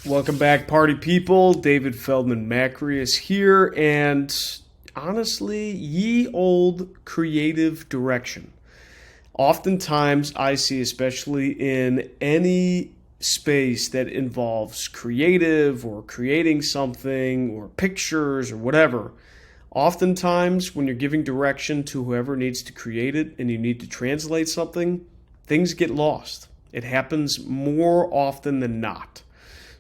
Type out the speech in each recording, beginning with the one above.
Welcome back, party people. David Feldman-Makrias here, and honestly, ye old creative direction. Oftentimes, I see, especially in any space that involves creative or creating something or pictures or whatever, oftentimes when you're giving direction to whoever needs to create it and you need to translate something, things get lost. It happens more often than not.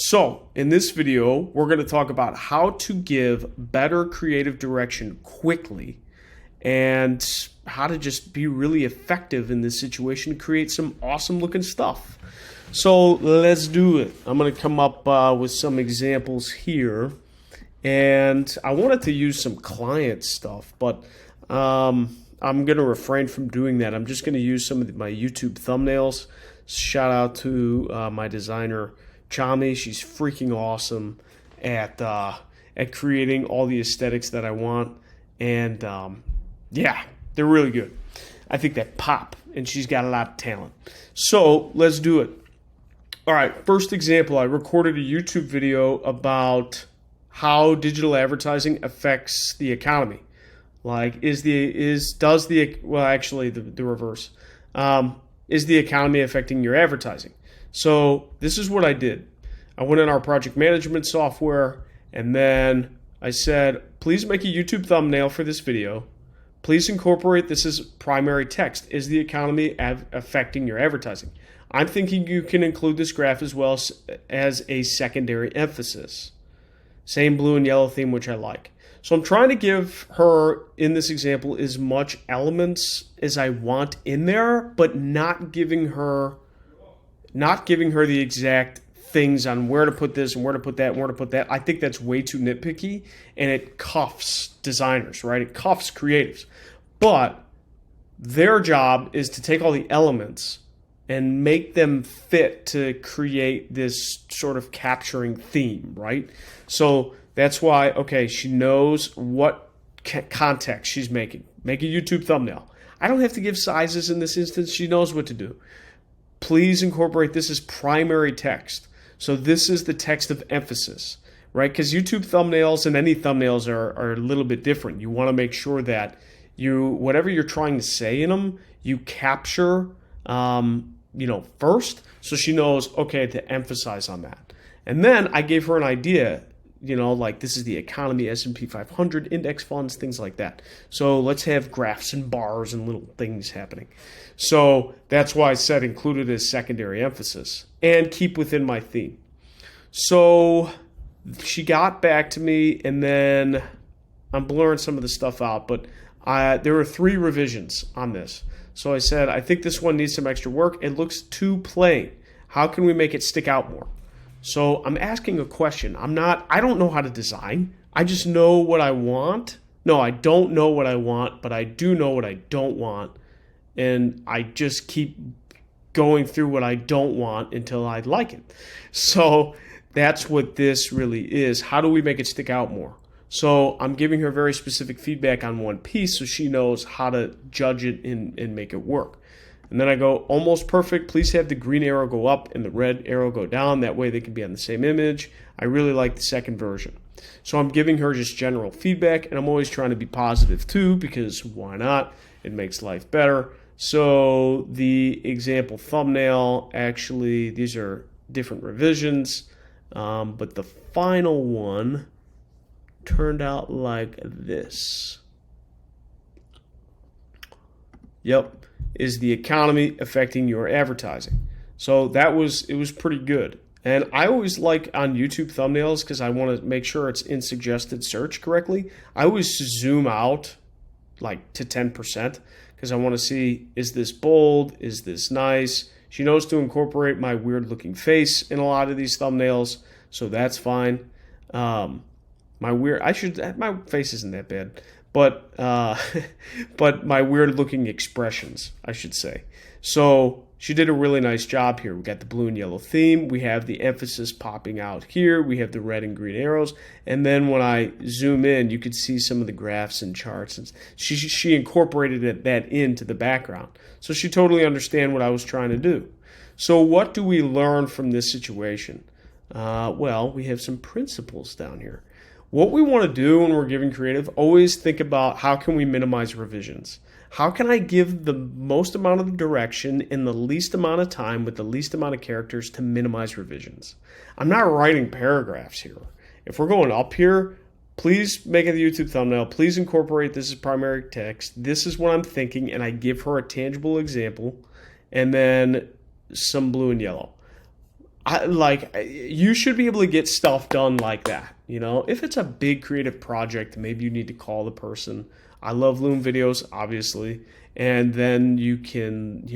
So, in this video, we're going to talk about how to give better creative direction quickly and how to just be really effective in this situation to create some awesome looking stuff. So, let's do it. I'm going to come up with some examples here. And I wanted to use some client stuff, but I'm going to refrain from doing that. I'm just going to use some of my YouTube thumbnails. Shout out to my designer, Chami. She's freaking awesome at creating all the aesthetics that I want, and yeah, they're really good. I think they pop, and she's got a lot of talent. So let's do it. All right, first example: I recorded a YouTube video about how digital advertising affects the economy. Like, the reverse. Is the economy affecting your advertising? So this is what I did. I went in our project management software, and then I said, please make a YouTube thumbnail for this video. Please incorporate this as primary text. Is the economy affecting your advertising? I'm thinking you can include this graph as well as a secondary emphasis. Same blue and yellow theme, which I like. So I'm trying to give her, in this example, as much elements as I want in there, but not giving her the exact things on where to put this and where to put that and where to put that. I think that's way too nitpicky, and it cuffs designers, right? It cuffs creatives. But their job is to take all the elements and make them fit to create this sort of capturing theme, right? So that's why, okay, she knows what context she's making. Make a YouTube thumbnail. I don't have to give sizes in this instance. She knows what to do. Please incorporate this as primary text. So this is the text of emphasis, right? Because YouTube thumbnails and any thumbnails are a little bit different. You want to make sure that whatever you're trying to say in them, you capture, first, so she knows, okay, to emphasize on that. And then I gave her an idea, like this is the economy, S&P 500, index funds, things like that. So let's have graphs and bars and little things happening. So that's why I said include it as secondary emphasis and keep within my theme. So she got back to me, and then I'm blurring some of the stuff out, but there were 3 revisions on this. So I said, I think this one needs some extra work. It looks too plain. How can we make it stick out more? So I'm asking a question. I don't know how to design. I just know what I want. No, I don't know what I want, but I do know what I don't want. And I just keep going through what I don't want until I like it. So that's what this really is. How do we make it stick out more? So I'm giving her very specific feedback on one piece so she knows how to judge it and make it work. And then I go, almost perfect. Please have the green arrow go up and the red arrow go down. That way they can be on the same image. I really like the second version. So I'm giving her just general feedback, and I'm always trying to be positive too, because why not? It makes life better. So the example thumbnail, actually, these are different revisions, but the final one turned out like this. Yep. Is the economy affecting your advertising? So it was pretty good. And I always like on YouTube thumbnails, because I want to make sure it's in suggested search correctly, I always zoom out like to 10%, because I want to see, is this bold? Is this nice? She knows to incorporate my weird looking face in a lot of these thumbnails, so that's fine. My face isn't that bad, but but my weird looking expressions, I should say. So she did a really nice job here. We got the blue and yellow theme. We have the emphasis popping out here. We have the red and green arrows. And then when I zoom in, you could see some of the graphs and charts. And she incorporated that into the background. So she totally understand what I was trying to do. So what do we learn from this situation? Well, we have some principles down here. What we want to do when we're giving creative, always think about how can we minimize revisions? How can I give the most amount of direction in the least amount of time with the least amount of characters to minimize revisions? I'm not writing paragraphs here. If we're going up here, please make it a YouTube thumbnail. Please incorporate this as primary text. This is what I'm thinking, and I give her a tangible example, and then some blue and yellow. You should be able to get stuff done like that. If it's a big creative project, maybe you need to call the person. I love Loom videos, obviously, and then you can,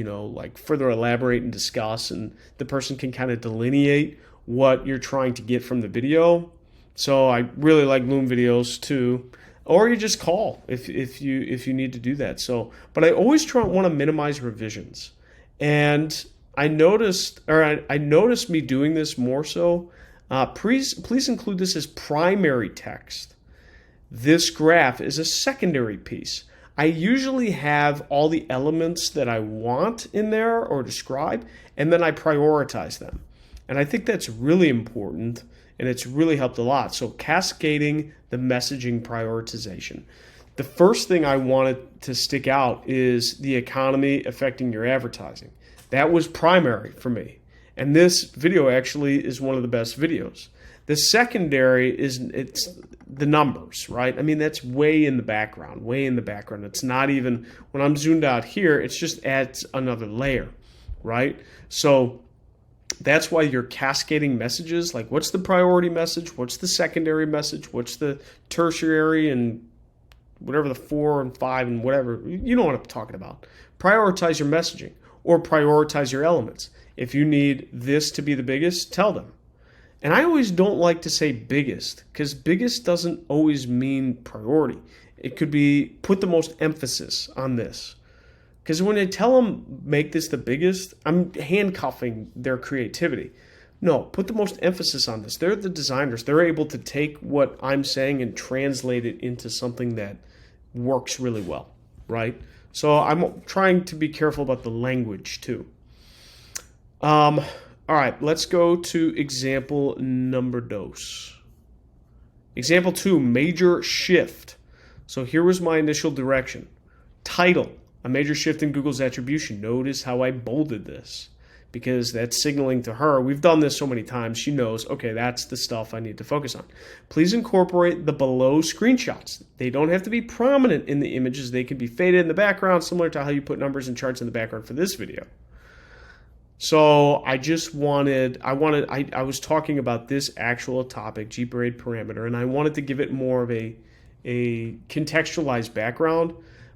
further elaborate and discuss, and the person can kind of delineate what you're trying to get from the video. So I really like Loom videos too, or you just call if you need to do that. But I always want to minimize revisions, and I noticed me doing this more so. Please include this as primary text. This graph is a secondary piece. I usually have all the elements that I want in there or describe, and then I prioritize them. And I think that's really important, and it's really helped a lot. So cascading the messaging prioritization. The first thing I wanted to stick out is the economy affecting your advertising. That was primary for me. And this video actually is one of the best videos. The secondary it's the numbers, right? I mean, that's way in the background. It's not even, when I'm zoomed out here, it just adds another layer, right? So that's why you're cascading messages, like what's the priority message, what's the secondary message, what's the tertiary, and whatever the 4 and 5 and whatever, you know what I'm talking about. Prioritize your messaging or prioritize your elements. If you need this to be the biggest, tell them. And I always don't like to say biggest, because biggest doesn't always mean priority. It could be put the most emphasis on this. Because when I tell them make this the biggest, I'm handcuffing their creativity. No, put the most emphasis on this. They're the designers. They're able to take what I'm saying and translate it into something that works really well, right? So I'm trying to be careful about the language too. All right, let's go to example number 2. Example 2, major shift. So here was my initial direction. Title, a major shift in Google's attribution. Notice how I bolded this, because that's signaling to her. We've done this so many times. She knows, okay, that's the stuff I need to focus on. Please incorporate the below screenshots. They don't have to be prominent in the images. They can be faded in the background, similar to how you put numbers and charts in the background for this video. So I was talking about this actual topic, gBraid parameter, and I wanted to give it more of a contextualized background.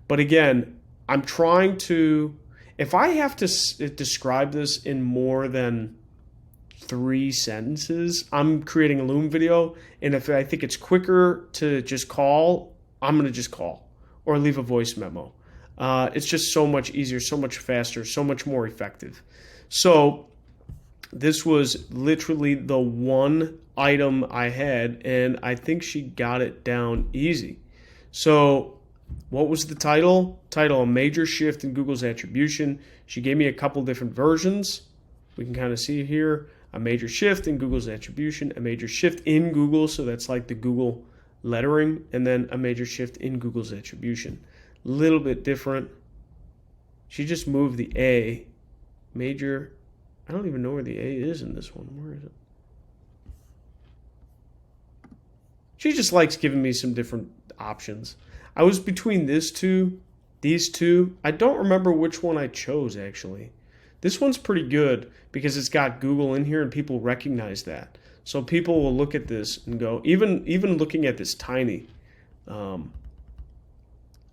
But again, I'm trying to, if I have to describe this in more than 3 sentences, I'm creating a Loom video. And if I think it's quicker to just call, I'm going to just call or leave a voice memo. It's just so much easier, so much faster, so much more effective. So this was literally the one item I had, and I think she got it down easy. So what was the title? Title, a major shift in Google's attribution. She gave me a couple different versions. We can kind of see here, a major shift in Google's attribution, a major shift in Google, so that's like the Google lettering, and then a major shift in Google's attribution. Little bit different. She just moved the A. Major, I don't even know where the A is in this one. Where is it? She just likes giving me some different options. I was between these two. I don't remember which one I chose, actually. This one's pretty good because it's got Google in here and people recognize that. So people will look at this and go, even looking at this tiny, I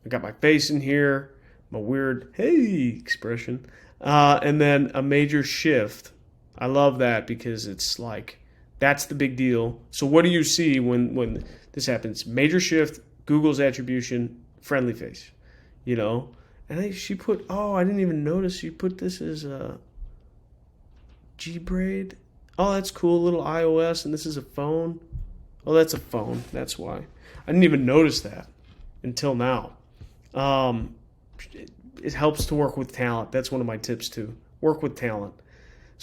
got my face in here, my weird, hey, expression. And then a major shift. I love that because it's like, that's the big deal. So what do you see when this happens? Major shift, Google's attribution, friendly face, And she put, I didn't even notice she put this as a gBraid. Oh, that's cool, a little iOS, and this is a phone. Oh, that's a phone, that's why. I didn't even notice that until now. It helps to work with talent. That's one of my tips too. Work with talent.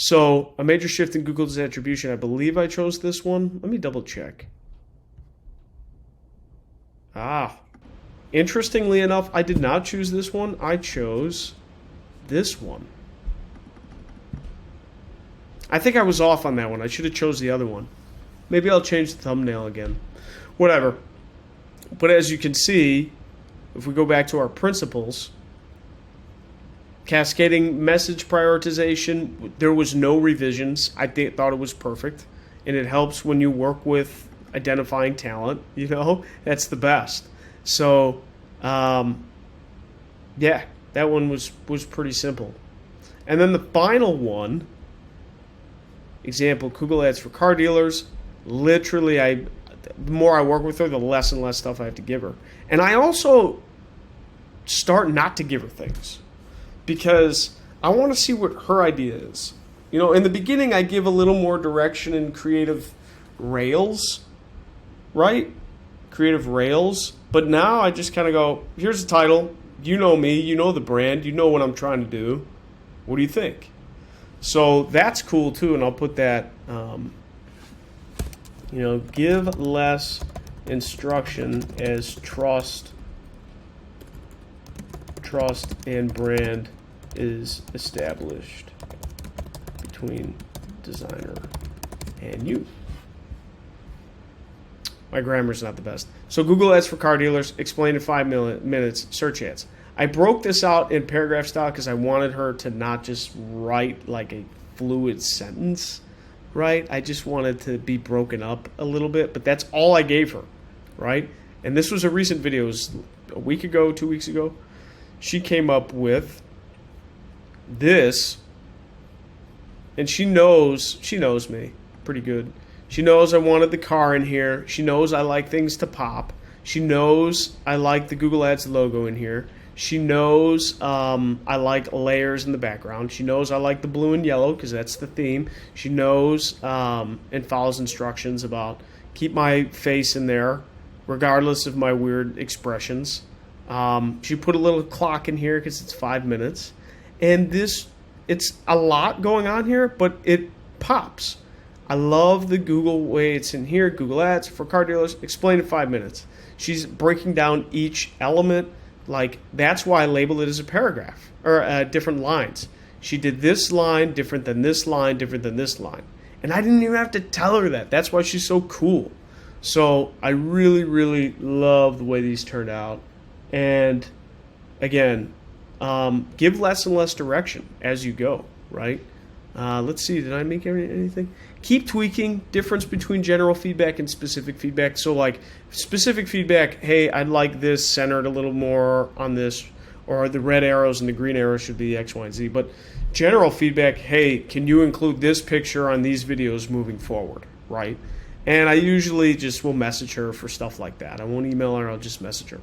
So a major shift in Google's attribution. I believe I chose this one. Let me double check. Interestingly enough, I did not choose this one. I chose this one. I think I was off on that one. I should have chose the other one. Maybe I'll change the thumbnail again. Whatever. But as you can see, if we go back to our principles, cascading message prioritization, there was no revisions. I thought it was perfect. And it helps when you work with identifying talent. You know, that's the best. So, yeah, that one was pretty simple. And then the final one, example, Google Ads for car dealers. Literally, the more I work with her, the less and less stuff I have to give her. And I also start not to give her things because I want to see what her idea is. You know, in the beginning, I give a little more direction and creative rails, right? Creative rails. But now I just kind of go, here's the title. You know me. You know the brand. You know what I'm trying to do. What do you think? So that's cool too. And I'll put that, give less instruction as trust and brand is established between designer and you. My grammar's not the best. So Google Ads for car dealers, explained in 5 minutes, search ads. I broke this out in paragraph style because I wanted her to not just write like a fluid sentence, right? I just wanted to be broken up a little bit, but that's all I gave her, right? And this was a recent video. It was a week ago, 2 weeks ago. She came up with this, and she knows me pretty good. She knows I wanted the car in here. She knows I like things to pop. She knows I like the Google Ads logo in here. She knows I like layers in the background. She knows I like the blue and yellow because that's the theme. She knows and follows instructions about keep my face in there regardless of my weird expressions. She put a little clock in here because it's 5 minutes. And it's a lot going on here, but it pops. I love the Google way it's in here. Google Ads for car dealers, explained in 5 minutes. She's breaking down each element. Like, that's why I label it as a paragraph or different lines. She did this line different than this line, different than this line. And I didn't even have to tell her that. That's why she's so cool. So I really, really love the way these turned out. And again, give less and less direction as you go, right? Let's see, did I make anything? Keep tweaking, difference between general feedback and specific feedback. So like specific feedback, hey, I'd like this centered a little more on this, or the red arrows and the green arrows should be X, Y, and Z. But general feedback, hey, can you include this picture on these videos moving forward, right? And I usually just will message her for stuff like that. I won't email her, I'll just message her.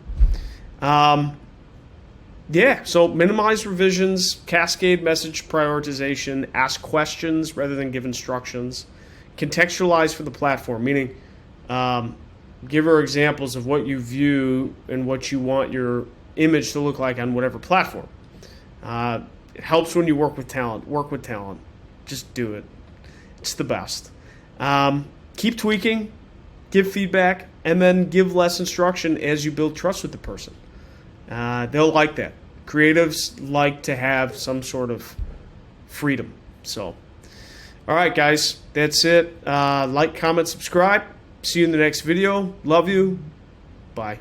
Yeah, so minimize revisions, cascade message prioritization, ask questions rather than give instructions, contextualize for the platform, meaning give her examples of what you view and what you want your image to look like on whatever platform. It helps when you work with talent. Work with talent. Just do it. It's the best. Keep tweaking, give feedback, and then give less instruction as you build trust with the person. They'll like that. Creatives like to have some sort of freedom. So, all right, guys, that's it. Like, comment, subscribe. See you in the next video. Love you. Bye.